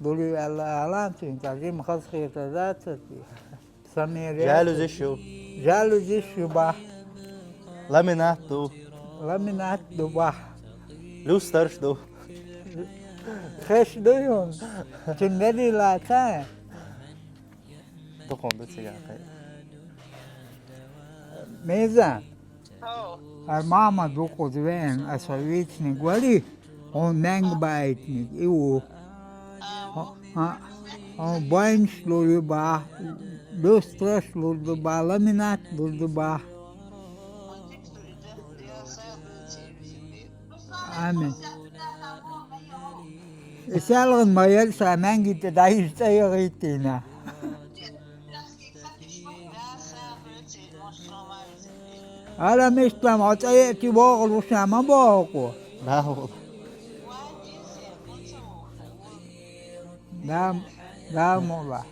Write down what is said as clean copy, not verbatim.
דולי על האלנטים, תגיד מחזקי את הדעתתי. סמיר Gelo de show. ג'לו ג'ישובה, Laminato. למינט דובה. Lustar do. חש דיון, תנדי לאתה. Tô com dor de cigarro. מיזן, המאמה דוקות ואין, הסביצניק, ולי, או ננג בייטניק, איו. בוין שלו לבא, לוסטר שלו לבא, למינט שלו לבא. Amin. Isälän mä jälsää näinkin tätä istejäriittinä. Älä mistä mä oot ajetti vuorossa mä vuoko. Não. Dää mulla.